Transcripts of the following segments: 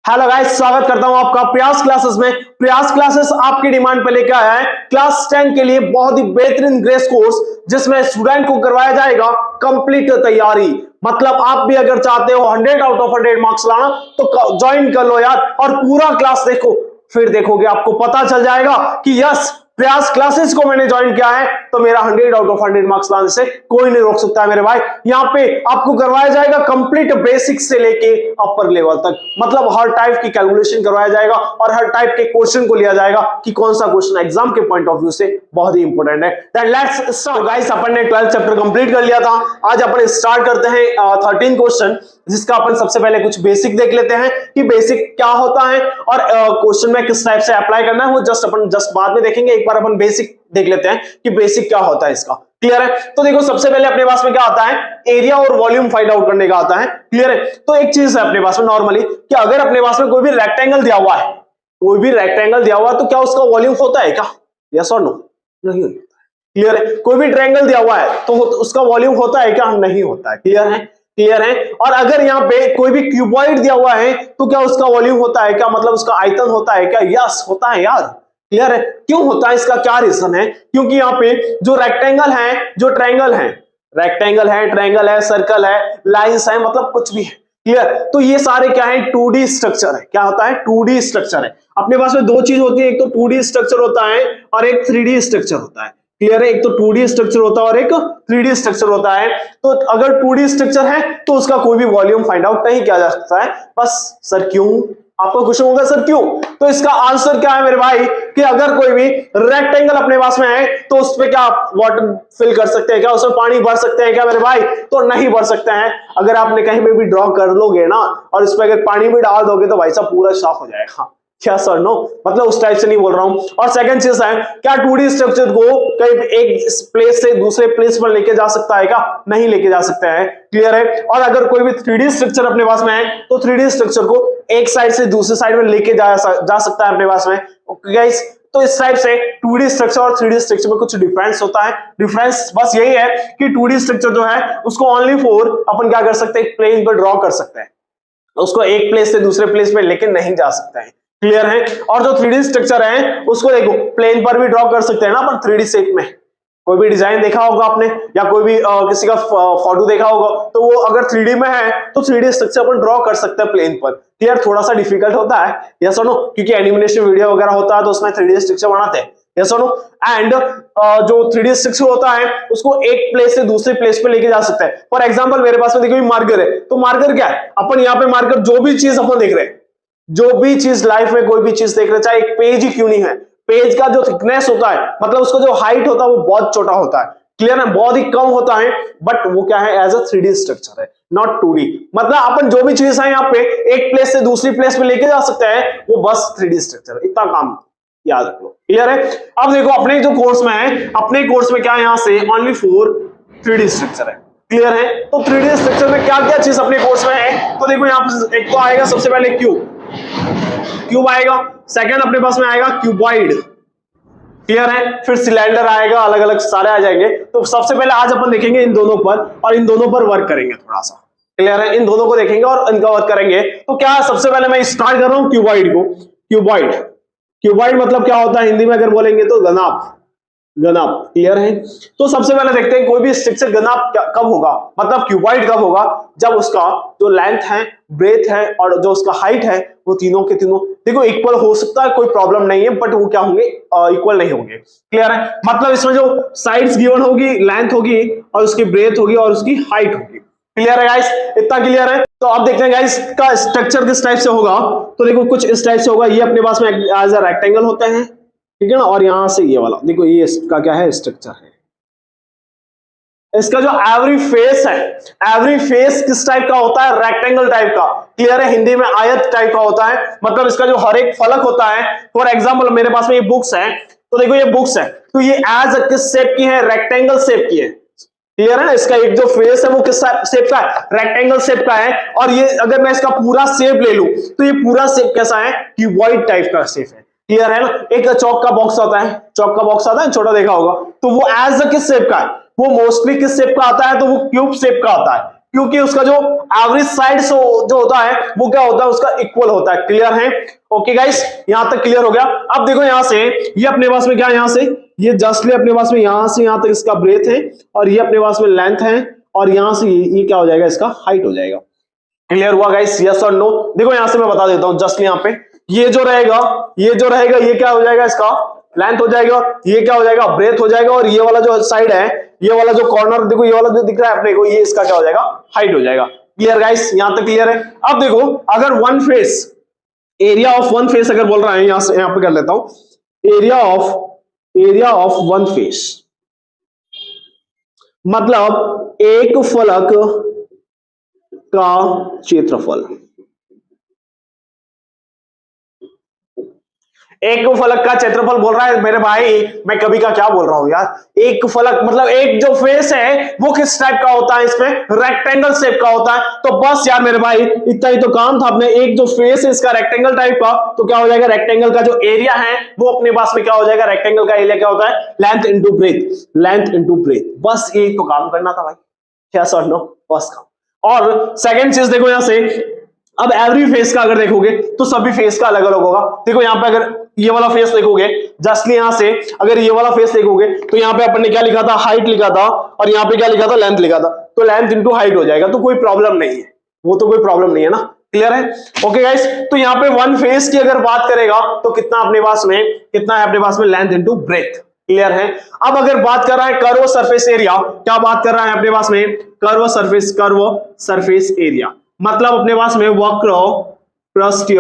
Hello guys, स्वागत करता हूं आपका प्रयास क्लासेस में। प्रयास क्लासेस आपकी डिमांड पे लेकर आया है क्लास 10 के लिए बहुत ही बेहतरीन ग्रेस कोर्स, जिसमें स्टूडेंट को करवाया जाएगा कंप्लीट तैयारी। मतलब आप भी अगर चाहते हो 100 आउट ऑफ 100 मार्क्स लाना तो ज्वाइन कर लो यार, और पूरा क्लास देखो। फिर देखोगे आपको पता चल जाएगा कि यस, प्रयास क्लासेस को मैंने ज्वाइन किया है तो मेरा 100 आउट ऑफ 100 मार्क्स लाने से कोई नहीं रोक सकता है मेरे भाई। यहाँ पे आपको करवाया जाएगा कंप्लीट बेसिक से लेके अपर लेवल तक, मतलब हर टाइप की कैलकुलेशन करवाया जाएगा और हर टाइप के क्वेश्चन को लिया जाएगा कि कौन सा क्वेश्चन एग्जाम के पॉइंट ऑफ व्यू से बहुत ही इंपॉर्टेंट है। Then let's start guys. अपन ने 12th चैप्टर कंप्लीट कर लिया था। आज अपन स्टार्ट करते हैं 13 क्वेश्चन, जिसका अपन सबसे पहले कुछ बेसिक देख लेते हैं कि बेसिक क्या होता है और क्वेश्चन में किस टाइप से अप्लाई करना है, वो अपन बाद में देखेंगे। एक बार अपन बेसिक देख लेते हैं कि बेसिक क्या होता है इसका। क्लियर है? तो देखो, सबसे पहले अपने पास में क्या आता है, एरिया और वॉल्यूम फाइंड आउट करने का आता है। क्लियर है? तो एक चीज है अपने पास में नॉर्मली कि अगर अपने पास में कोई भी रेक्टेंगल दिया हुआ है, कोई भी रेक्टेंगल दिया हुआ है, तो क्या उसका वॉल्यूम होता है क्या? यस और नो? नहीं। क्लियर है? कोई भी ट्रायंगल दिया हुआ है तो उसका वॉल्यूम होता है क्या? नहीं होता है। क्लियर है? क्लियर है? और अगर यहाँ पे कोई भी क्यूबॉइड दिया हुआ है तो क्या उसका वॉल्यूम होता है क्या? मतलब उसका आयतन होता है क्या? यस, होता है यार। क्लियर है? क्यों होता है? इसका क्या रीजन है? क्योंकि यहाँ पे जो रेक्टेंगल है, जो ट्रायंगल है, रेक्टेंगल है, ट्रायंगल है, सर्कल है, लाइंस है, मतलब कुछ भी है। क्लियर? तो ये सारे क्या है? 2D स्ट्रक्चर है। क्या होता है? 2D स्ट्रक्चर है। अपने पास में दो चीज होती है, एक तो 2D स्ट्रक्चर होता है और एक 3D स्ट्रक्चर होता है। क्लियर है? एक तो 2D स्ट्रक्चर होता है और एक 3D स्ट्रक्चर होता है। तो अगर 2D स्ट्रक्चर है तो उसका कोई भी वॉल्यूम फाइंड आउट नहीं किया जा सकता है। बस सर क्यों? आपका क्वेश्चन होगा सर क्यों? तो इसका आंसर क्या है मेरे भाई कि अगर कोई भी रेक्टेंगल अपने पास में है तो उस पे क्या वाटर फिल कर सकते हैं क्या? उसमें पानी भर सकते हैं क्या मेरे भाई? तो नहीं भर सकते हैं। अगर आपने कहीं पे भी ड्रॉ कर लोगे ना और इस पे अगर पानी भी डाल दोगे तो भाई साहब पूरा साफ हो जाएगा। क्या सर? नो, मतलब उस टाइप से नहीं बोल रहा हूं। और सेकंड चीज है, क्या 2D स्ट्रक्चर को कहीं एक प्लेस से दूसरे प्लेस पर लेके जा सकता है क्या? नहीं लेके जा सकता है। क्लियर है? और अगर कोई भी 3D स्ट्रक्चर अपने पास में है तो 3D स्ट्रक्चर को एक साइड से दूसरे साइड में लेके जा सकता है अपने पास में। गाइस, तो इस टाइप से 2D स्ट्रक्चर और 3D स्ट्रक्चर में कुछ डिफरेंस होता है। डिफरेंस बस यही है कि 2D स्ट्रक्चर जो है उसको ओनली फॉर अपन क्या कर सकते हैं, प्लेन पर ड्रॉ कर सकते हैं, उसको एक प्लेस से दूसरे प्लेस पे लेके नहीं जा सकते हैं। क्लियर है? और जो 3D स्ट्रक्चर है उसको देखो प्लेन पर भी ड्रॉ कर सकते हैं ना अपन, 3D शेप में। कोई भी डिजाइन देखा होगा आपने या कोई भी किसी का फोटो देखा होगा तो वो अगर 3D में है तो 3D स्ट्रक्चर अपन ड्रॉ कर सकते हैं प्लेन पर। क्लियर? थोड़ा सा डिफिकल्ट होता है, यस और नो? क्योंकि एनिमेशन वीडियो वगैरह होता है तो उसमें 3D स्ट्रक्चर बनाते हैं, यस और नो? एंड जो 3D स्ट्रक्चर होता है उसको एक प्लेस से दूसरे प्लेस पे लेके जा सकता है। फॉर एग्जांपल मेरे पास में देखो मार्कर है, तो मार्कर क्या है? अपन यहाँ पे मार्कर जो भी चीज अपन देख रहे हैं, जो भी चीज लाइफ में कोई भी चीज देख रहे, चाहे एक पेज ही क्यों नहीं है, पेज का जो थिकनेस होता है, मतलब उसका जो हाइट होता है वो बहुत छोटा होता है। क्लियर है? बहुत ही कम होता है, बट वो क्या है? एज अ 3D स्ट्रक्चर है, नॉट 2D। मतलब अपन जो भी चीज है यहाँ पे एक प्लेस से दूसरी प्लेस पे लेके जा सकते हैं, वो बस 3D स्ट्रक्चर है। इतना काम याद रख लो। क्लियर है? अब देखो अपने जो कोर्स में है, अपने कोर्स में क्या है, यहाँ से ओनली फॉर 3D स्ट्रक्चर है। क्लियर है? तो 3D स्ट्रक्चर में क्या क्या चीज अपने कोर्स में है, तो देखो यहाँ पे एक तो आएगा सबसे पहले क्यूब आएगा, सेकंड अपने पास में आएगा क्यूबॉइड। क्लियर है? फिर सिलेंडर आएगा, अलग अलग सारे आ जाएंगे। तो सबसे पहले आज अपन देखेंगे इन दोनों पर और इन दोनों पर वर्क करेंगे थोड़ा सा। क्लियर है? इन दोनों को देखेंगे और इनका वर्क करेंगे। तो क्या सबसे पहले मैं स्टार्ट कर रहा हूं क्यूबॉइड को। क्यूबॉइड मतलब क्या होता है हिंदी में अगर बोलेंगे तो घनाभ। क्लियर है? तो सबसे पहले देखते हैं कोई भी स्ट्रक्चर घनाभ कब होगा, मतलब क्यूबॉइड कब होगा, जब उसका जो लेंथ है, ब्रेथ है और जो उसका हाइट है वो तीनों के तीनों देखो इक्वल हो सकता है, कोई प्रॉब्लम नहीं है, बट वो क्या होंगे? इक्वल नहीं होंगे। क्लियर है? मतलब इसमें जो साइड्स गिवन होगी, लेंथ होगी और उसकी ब्रेथ होगी और उसकी हाइट होगी। क्लियर है गाइस? इतना क्लियर है? तो अब देखते हैं गाइस का स्ट्रक्चर किस टाइप से होगा। तो देखो कुछ इस टाइप से होगा, ये अपने पास में एज अ रेक्टेंगल होते हैं, ठीक है ना? और यहां से ये वाला देखो, ये इसका क्या है? स्ट्रक्चर है। इसका जो एवरी फेस है, एवरी फेस किस टाइप का होता है? रेक्टेंगल टाइप का। क्लियर है? हिंदी में आयत टाइप का होता है। मतलब इसका जो हर एक फलक होता है, फॉर एग्जांपल मेरे पास में ये बुक्स है, तो देखो ये बुक्स है, तो ये एज किस शेप की है? रेक्टेंगल शेप की है। क्लियर है? इसका एक जो फेस है वो किस शेप का है? रेक्टेंगल शेप का है। और ये अगर मैं इसका पूरा शेप ले लूं तो ये पूरा शेप कैसा है? क्यूबॉइड टाइप का शेप है। क्लियर है ना? एक चौक का बॉक्स आता है, चौक का बॉक्स आता है, छोटा देखा होगा, तो वो एज किस शेप का है? वो मोस्टली किस शेप का आता है? तो वो क्यूब शेप का आता है। क्योंकि उसका जो एवरेज साइड जो होता है वो क्या होता है, उसका इक्वल होता है। क्लियर है? ओके गाइस, यहां तक क्लियर हो गया। अब देखो यहां से ये अपने पास में क्या है, यहां से ये जस्टली अपने पास में यहां से यहां तक इसका ब्रेथ है और ये अपने पास में लेंथ है और यहां से ये क्या हो जाएगा, इसका हाइट हो जाएगा। क्लियर हुआ गाइस? यस और नो? देखो यहां से मैं बता देता हूं जस्टली यहाँ पे ये जो रहेगा ये क्या हो जाएगा, इसका लेंथ हो जाएगा, ये क्या हो जाएगा, ब्रेथ हो जाएगा और ये वाला जो साइड है, ये वाला जो कॉर्नर देखो, ये वाला जो दिख रहा है अपने को, ये इसका क्या हो जाएगा, हाइट हो जाएगा। Clear guys? यहां तक क्लियर है? अब देखो अगर one face, area of one face अगर बोल रहा है, यहां पे कर लेता हूं, एरिया ऑफ वन फेस मतलब एक फलक का क्षेत्रफल। एक फलक का क्षेत्रफल बोल रहा है मेरे भाई, मैं कभी का क्या बोल रहा हूं यार। एक फलक मतलब एक जो फेस है वो किस टाइप का होता है, इसमें रेक्टेंगल शेप का होता है। तो बस यार मेरे भाई इतना ही तो काम था अपने, एक जो फेस है इसका रेक्टेंगल टाइप का, तो क्या हो जाएगा, रेक्टेंगल का जो एरिया है वो अपने पास में क्या हो जाएगा, रेक्टेंगल का एरिया क्या होता है, length into breadth, length into breadth. बस यही तो काम करना था भाई, क्या सर नो, बस काम। और सेकेंड चीज देखो यहां से, अब एवरी फेस का अगर देखोगे तो सभी फेस का अलग अलग होगा। देखो यहाँ पे अगर ये वाला फेस देखोगे, जस्टली यहां से अगर ये वाला फेस देखोगे तो यहाँ पे अपन ने क्या लिखा था, हाइट लिखा था और यहाँ पे क्या लिखा था, लेंथ लिखा था। तो लेंथ इंटू हाइट हो जाएगा, तो कोई प्रॉब्लम नहीं है, वो तो कोई प्रॉब्लम नहीं है ना। क्लियर है? ओके गाइस, तो यहाँ पे वन फेस की अगर बात करेगा तो कितना अपने पास में, कितना है अपने पास में, लेंथ इंटू ब्रेथ। क्लियर है? अब अगर बात कर रहा है कर्व सरफेस एरिया, क्या बात कर रहा है अपने पास में, कर्व सरफेस एरिया मतलब अपने पास में वक्र पृष्ठीय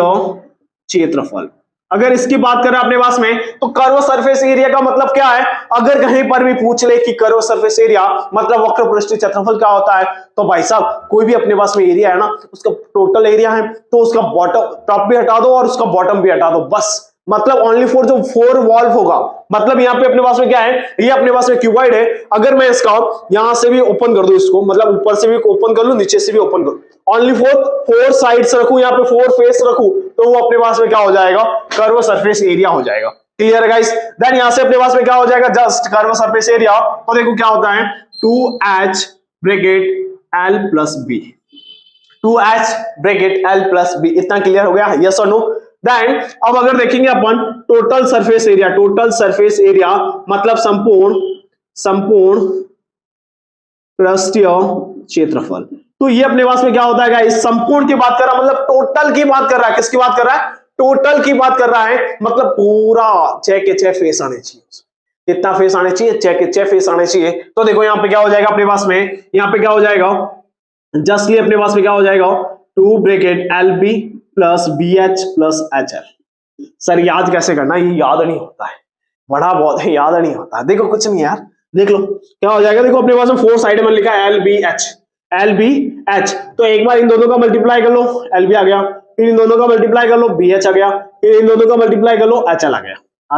क्षेत्रफल। अगर इसकी बात करें अपने पास में तो कर्व सरफेस एरिया का मतलब क्या है, अगर कहीं पर भी पूछ ले कि कर्व सरफेस एरिया मतलब वक्र पृष्ठीय क्षेत्रफल क्या होता है, तो भाई साहब कोई भी अपने पास में एरिया है ना, उसका टोटल एरिया है तो उसका बॉटम टॉप भी हटा दो और उसका बॉटम भी हटा दो, बस। मतलब ओनली फॉर जो फोर वॉल्व होगा, मतलब यहाँ पे अपने पास में क्या है, ये अपने पास में क्यूबॉइड है। अगर मैं इसका यहां से भी ओपन कर दूं इसको, मतलब ऊपर से भी ओपन कर लूं, नीचे से भी ओपन कर लूं, ओनली फॉर फोर साइड्स रखूं, यहाँ पे फोर फेस रखूं, तो वो अपने पास में क्या हो जाएगा, कर्व सरफेस एरिया हो जाएगा। क्लियर है गाइस? देन यहां से अपने पास में क्या हो जाएगा, जस्ट कर्व सरफेस एरिया, तो देखो क्या होता है, 2h bracket l plus b, 2h bracket l plus b। इतना क्लियर हो गया? यस और नो? देन अब अगर देखेंगे अपन टोटल सरफेस एरिया मतलब संपूर्ण पृष्ठीय क्षेत्रफल। तो ये अपने पास में क्या होता है गाइस, संपूर्ण की बात कर रहा है, मतलब टोटल की बात कर रहा है। किसकी बात कर रहा है, टोटल की बात कर रहा है, मतलब पूरा 6 के 6 फेस आने चाहिए। कितना फेस आने चाहिए, 6 के 6 फेस आने चाहिए। तो देखो यहाँ पे क्या हो जाएगा अपने पास में, यहाँ पे क्या हो जाएगा, जस्टली अपने पास में क्या हो जाएगा, 2 bracket LB plus BH plus HL। Sir याद कैसे करना, ये याद नहीं होता है, बड़ा बहुत है, याद नहीं होता है। देखो कुछ नहीं यार, देख लो क्या हो जाएगा। देखो अपने पास में फोर साइड में लिखा है LBH, तो एक बार इन दोनों का मल्टीप्लाई कर लो, LB आ गया, फिर इन दोनों का मल्टीप्लाई कर लो, BH आ गया, फिर इन दोनों का मल्टीप्लाई कर लो, HL आ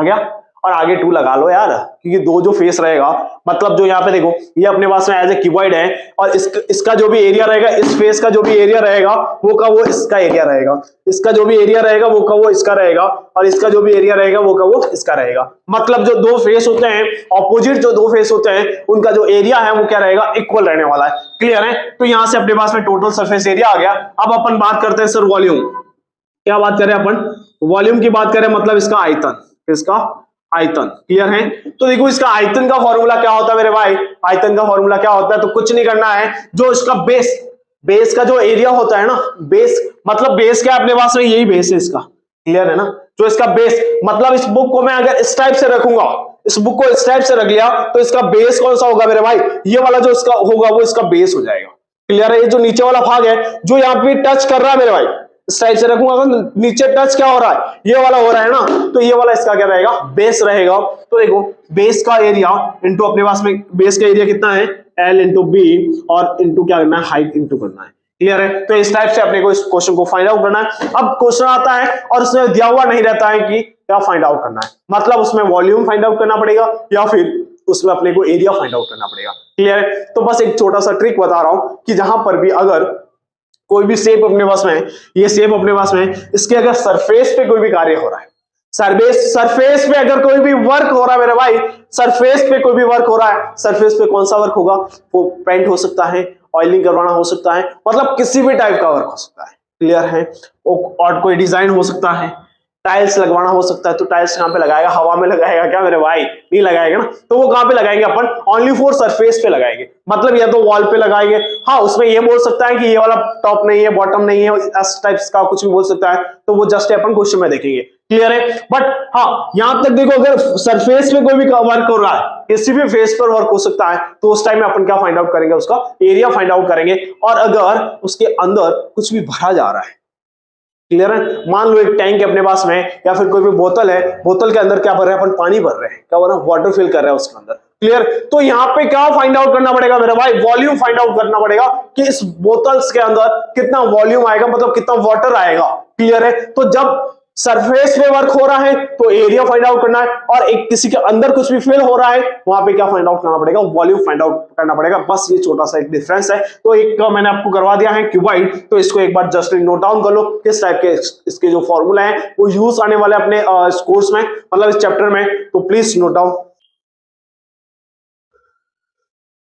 गया, और आगे 2 लगा लो यार, क्योंकि दो जो फेस रहेगा, मतलब जो यहाँ पे देखो ये अपने पास में एज ए क्यूबॉइड है, और इसका जो भी एरिया रहेगा, इस फेस का जो भी एरिया रहेगा वो का वो इसका एरिया रहेगा, इसका जो भी एरिया रहेगा वो का वो इसका रहेगा, और इसका जो भी एरिया रहेगा वो का वो इसका रहेगा। मतलब जो दो फेस होते हैं, ऑपोजिट जो दो फेस होते हैं, उनका जो एरिया है वो क्या रहेगा, इक्वल रहने वाला है। क्लियर है? तो यहां से अपने पास में टोटल सरफेस एरिया आ गया। अब अपन बात करते हैं सर वॉल्यूम। क्या बात करें अपन, वॉल्यूम की बात करें, मतलब इसका आयतन, इसका आयतन। क्लियर है? तो देखो इसका आयतन का फॉर्मूला क्या होता है मेरे भाई, आयतन का फॉर्मूला क्या होता है, तो कुछ नहीं करना है, जो इसका बेस का जो एरिया होता है ना, बेस मतलब बेस क्या अपने पास में, यही बेस है इसका। क्लियर है ना? जो इसका बेस, मतलब इस बुक को मैं अगर इस टाइप से रखूंगा, इस बुक को इस टाइप से रख लिया, तो इसका बेस कौन सा होगा मेरे भाई, ये वाला जो इसका होगा वो इसका बेस हो जाएगा। क्लियर है? ये जो नीचे वाला भाग है जो यहाँ पे टच कर रहा है मेरे भाई, इस टाइप से रखूंगा तो नीचे टच क्या हो रहा है, ये वाला हो रहा है ना, तो ये वाला इसका क्या रहेगा, बेस रहेगा। तो देखो बेस का एरिया इंटू अपने पास में बेस का एरिया कितना है, L इंटू बी, और इंटू क्या करना है, हाइट इंटू करना है। क्लियर है? तो इस टाइप से अपने को इस क्वेश्चन को फाइंड आउट करना है। अब क्वेश्चन आता है और उसमें दिया हुआ नहीं रहता है कि क्या फाइंड आउट करना है, मतलब उसमें वॉल्यूम फाइंड आउट करना पड़ेगा या फिर उसमें अपने को एरिया फाइंड आउट करना पड़ेगा। क्लियर है? तो बस एक छोटा सा ट्रिक बता रहा हूं कि जहां पर भी अगर कोई भी शेप अपने पास में, ये शेप अपने पास में, इसके अगर सरफेस पे कोई भी कार्य हो रहा है, सरफेस पे अगर कोई भी वर्क हो रहा है मेरे भाई, सरफेस पे कोई भी वर्क हो रहा है, सरफेस पे कौन सा वर्क होगा, वो पेंट हो सकता है, ऑयलिंग करवाना हो सकता है, मतलब किसी भी टाइप का वर्क हो सकता है। क्लियर है? और कोई डिजाइन हो सकता है, टाइल्स लगवाना हो सकता है, तो टाइल्स कहां पे लगाएगा? हवा में लगाएगा क्या मेरे भाई? नहीं लगाएगा ना, तो वो कहां पे लगाएंगे अपन? ओनली फॉर सरफेस पे लगाएंगे, मतलब या तो वॉल पे लगाएंगे। हाँ, उसमें ये बोल सकता है कि ये वाला टॉप नहीं है, बॉटम नहीं है, इस टाइप्स का कुछ भी बोल सकता है, तो वो जस्ट अपन क्वेश्चन में देखेंगे। क्लियर है? बट हाँ, यहां तक देखो, अगर सरफेस पे कोई भी वर्क हो रहा है, किसी भी फेस पर वर्क हो सकता है, तो उस टाइम में अपन क्या फाइंड आउट करेंगे? उसका एरिया फाइंड आउट करेंगे। और अगर उसके अंदर कुछ भी भरा जा रहा है, क्लियर है? मान लो एक टैंक है अपने पास में, या फिर कोई भी बोतल है, बोतल के अंदर क्या भर रहे हैं अपन? पानी भर रहे हैं, क्या भर रहे हैं? वाटर फिल कर रहे हैं उसके अंदर। क्लियर? तो यहाँ पे क्या फाइंड आउट करना पड़ेगा मेरे भाई? वॉल्यूम फाइंड आउट करना पड़ेगा कि इस बोतल्स के अंदर कितना वॉल्यूम आएगा, मतलब कितना वाटर आएगा। क्लियर है? तो जब सरफेस पे वर्क हो रहा है तो एरिया फाइंड आउट करना है, और एक किसी के अंदर कुछ भी फिल हो रहा है, वहां पे क्या फाइंड आउट करना पड़ेगा? वॉल्यूम फाइंड आउट करना पड़ेगा। बस ये छोटा सा एक डिफरेंस है। तो एक मैंने आपको करवा दिया है क्यूबॉइड, तो इसको एक बार जस्ट नोट डाउन कर लो, किस टाइप के इसके जो फॉर्मूला है वो यूज आने वाले अपने कोर्स में, मतलब इस चैप्टर में, तो प्लीज नोट डाउन।